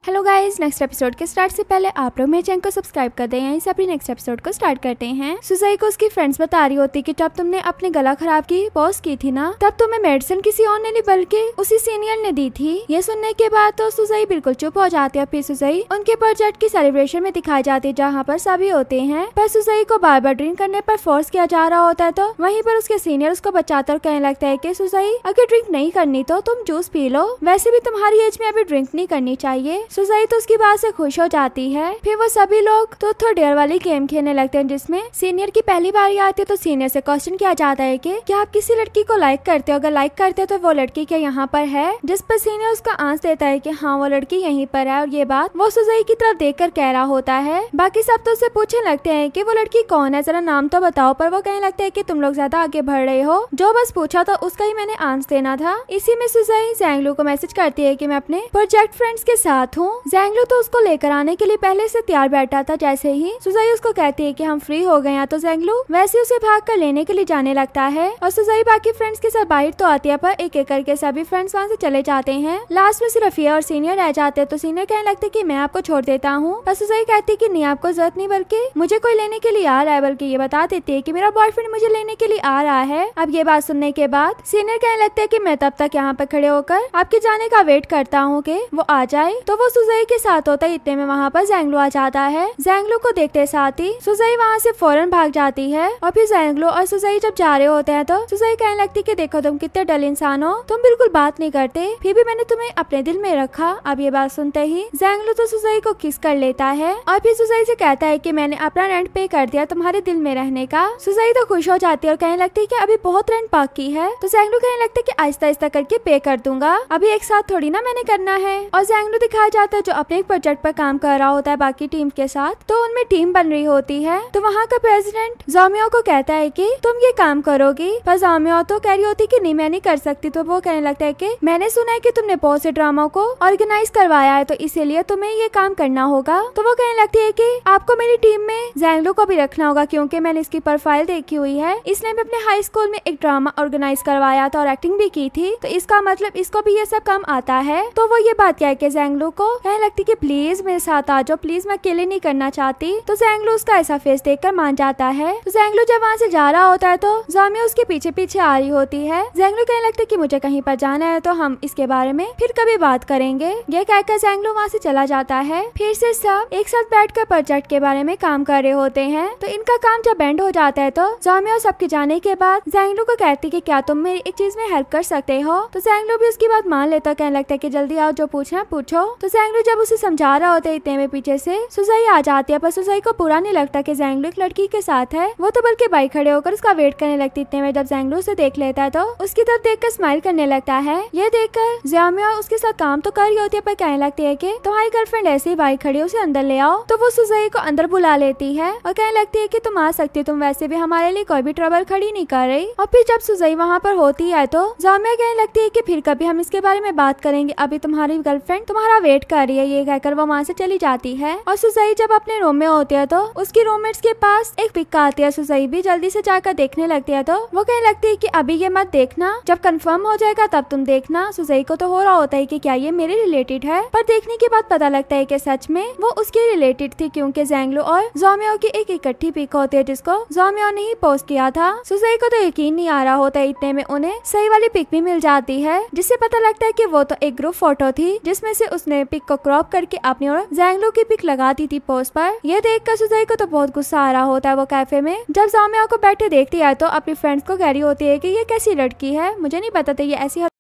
Hello guys, next episode के start से पहले आप लोग मेरे चैनल को सब्सक्राइब कर दें। यहीं से अपनी नेक्स्ट एपिसोड को स्टार्ट करते हैं। सुजाई को उसकी फ्रेंड्स बता रही होती कि जब तुमने अपने गला खराब की पोस्ट की थी ना, तब तुम्हें मेडिसिन किसी और ने नहीं बल्कि उसी सीनियर ने दी थी। ये सुनने के बाद तो सुजाई बिल्कुल चुप हो जाती है। फिर सुजाई उनके प्रोजेक्ट की सेलिब्रेशन में दिखाई जाती है जहाँ पर सभी होते हैं, पर सुजाई को बार बार ड्रिंक करने पर फोर्स किया जा रहा होता है। तो वहीं पर उसके सीनियर उसको बचाकर कहने लगता है कि सुजाई, अगर ड्रिंक नहीं करनी तो तुम जूस पी लो, वैसे भी तुम्हारी एज में अभी ड्रिंक नहीं करनी चाहिए। सुजाई तो उसकी बात से खुश हो जाती है। फिर वो सभी लोग तो डेयर वाली गेम खेलने लगते हैं जिसमें सीनियर की पहली बारी आती है। तो सीनियर से क्वेश्चन किया जाता है कि क्या आप किसी लड़की को लाइक करते हो, अगर लाइक करते हो तो वो लड़की क्या यहाँ पर है, जिस पर सीनियर उसका आंसर देता है कि हाँ वो लड़की यहीं पर है। और ये बात वो सुजाई की तरफ देखकर कह रहा होता है। बाकी सब तो उसे पूछने लगते हैं कि वो लड़की कौन है, जरा नाम तो बताओ, पर वो कहने लगते है कि तुम लोग ज्यादा आगे बढ़ रहे हो, जो बस पूछा तो उसका ही मैंने आंसर देना था। इसी में सुजाई ज़ैंगलू को मैसेज करती है कि मैं अपने प्रोजेक्ट फ्रेंड्स के साथ हूँ। ज़ैंगलू तो उसको लेकर आने के लिए पहले से तैयार बैठा था। जैसे ही सुजाई उसको कहती है कि हम फ्री हो गए हैं, तो ज़ैंगलू वैसे उसे भाग कर लेने के लिए जाने लगता है। और सुजाई बाकी फ्रेंड्स के साथ बाहर तो आती है, पर एक एक करके सभी फ्रेंड्स वहाँ से चले जाते हैं। लास्ट में सिर्फ ये और सीनियर रह जाते हैं। तो सीनियर कहने लगते कि मैं आपको छोड़ देता हूँ, पर सुजाई कहती कि नहीं, आपको जरूरत नहीं, बल्कि मुझे कोई लेने के लिए आ रहा है, बल्कि ये बता देती है कि मेरा बॉयफ्रेंड मुझे लेने के लिए आ रहा है। अब ये बात सुनने के बाद सीनियर कहने लगते है कि मैं तब तक यहाँ पर खड़े होकर आपके जाने का वेट करता हूँ कि वो आ जाए। तो वो सुजाई के साथ होता है। इतने में वहाँ पर ज़ैंगलू आ जाता है। ज़ैंगलू को देखते साथ ही सुजाई वहाँ से फौरन भाग जाती है। और फिर ज़ैंगलू और सुजाई जब जा रहे होते हैं तो सुजाई कहने लगती कि देखो तुम कितने डल इंसान हो, तुम बिल्कुल बात नहीं करते, फिर भी मैंने तुम्हें अपने दिल में रखा। अब ये बात सुनते ही ज़ैंगलू तो सुजाई को किस कर लेता है और फिर सुजाई से कहता है कि मैंने अपना रेंट पे कर दिया तुम्हारे दिल में रहने का। सुजाई तो खुश हो जाती है और कहने लगती है कि अभी बहुत रेंट बाकी है। तो ज़ैंगलू कहने लगता है कि आहिस्ता आहिस्ता करके पे कर दूंगा, अभी एक साथ थोड़ी ना मैंने करना है। और ज़ैंगलू दिखाया जाता है जो अपने एक प्रोजेक्ट पर काम कर रहा होता है बाकी टीम के साथ। तो उनमें टीम बन रही होती है। तो वहाँ का प्रेसिडेंट ज़ोमियो को कहता है कि तुम ये काम करोगी, पर ज़ोमियो तो कह रही होती कि नहीं मैं नहीं कर सकती। तो वो कहने लगता है कि मैंने सुना है कि तुमने बहुत से ड्रामा को ऑर्गेनाइज करवाया है, तो इसीलिए तुम्हें ये काम करना होगा। तो वो कहने लगती है कि आपको मेरी टीम में ज़ैंगलू को भी रखना होगा, क्योंकि मैंने इसकी प्रोफाइल देखी हुई है, इसने भी अपने हाई स्कूल में एक ड्रामा ऑर्गेनाइज करवाया था और एक्टिंग भी की थी, तो इसका मतलब इसको भी ये सब काम आता है। तो वो ये बात कह के ज़ैंगलू को कहने लगती कि प्लीज मेरे साथ आ जाओ, प्लीज मैं अकेले नहीं करना चाहती। तो ज़ैंगलू उसका ऐसा फेस देखकर मान जाता है। तो ज़ैंगलू जब वहाँ से जा रहा होता है तो ज़ोमियो उसके पीछे पीछे आ रही होती है। ज़ैंगलू कहने लगता है कि मुझे कहीं पर जाना है, तो हम इसके बारे में फिर कभी बात करेंगे। ये कहकर ज़ैंगलू वहाँ से चला जाता है। फिर से सब एक साथ बैठकर प्रोजेक्ट के बारे में काम कर रहे होते हैं। तो इनका काम जब एंड हो जाता है तो ज़ोमियो सबके जाने के बाद ज़ैंगलू को कहती कि क्या तुम मेरी एक चीज में हेल्प कर सकते हो। तो ज़ैंगलू भी उसकी बात मान लेता, कहने लगता है कि जल्दी आओ, जो पूछना पूछो। तो ज़ैंगलू जब उसे समझा रहा होता है, इतने में पीछे से सुजाई आ जाती है, पर सुजाई को बुरा नहीं लगता कि ज़ैंगलू एक लड़की के साथ है। वो तो बल्कि बाइक खड़े होकर उसका वेट करने लगती। इतने में जब ज़ैंगलू उसे देख लेता है तो उसकी तरफ देखकर स्माइल करने लगता है। ये देखकर ज़ोमियो उसके साथ काम तो कर रही होती है, पर कहने लगती है कि तुम्हारी गर्लफ्रेंड ऐसे ही बाइक खड़ी है, उसे अंदर ले आओ। तो वो सुजाई को अंदर बुला लेती है और कहने लगती है कि तुम आ सकती हो, तुम वैसे भी हमारे लिए कोई भी ट्रबल खड़ी नहीं कर रही। और फिर जब सुजाई वहाँ पर होती है तो ज़ोमियो कहने लगती है कि फिर कभी हम इसके बारे में बात करेंगे, अभी तुम्हारी गर्लफ्रेंड तुम्हारा वेट कर रही है। ये कहकर वो वहाँ से चली जाती है। और सुजाई जब अपने रूम में होती है तो उसकी रूममेट्स के पास एक पिक आती है। सुजाई भी जल्दी से जाकर देखने लगती है। तो वो कहने लगती है कि अभी ये मत देखना, जब कंफर्म हो जाएगा तब तुम देखना। सुजाई को तो हो रहा होता है कि क्या ये मेरे रिलेटेड है, पर देखने के बाद पता लगता है कि सच में वो उसके रिलेटेड थी, क्योंकि ज़ैंगलू और ज़ोमियो की एक इकट्ठी पिक होती है जिसको ज़ोमियो ने ही पोस्ट किया था। सुजाई को तो यकीन नहीं आ रहा होता है। इतने में उन्हें सही वाली पिक भी मिल जाती है, जिससे पता लगता है कि वो तो एक ग्रुप फोटो थी जिसमें से उसने पिक को क्रॉप करके अपनी और ज़ैंगलू की पिक लगा दी थी पोस्ट पर। यह देखकर सुजाई को तो बहुत गुस्सा आ रहा होता है। वो कैफे में जब ज़ोमियो को बैठे देखती है तो अपनी फ्रेंड्स को कह रही होती है कि ये कैसी लड़की है, मुझे नहीं पता था ये ऐसी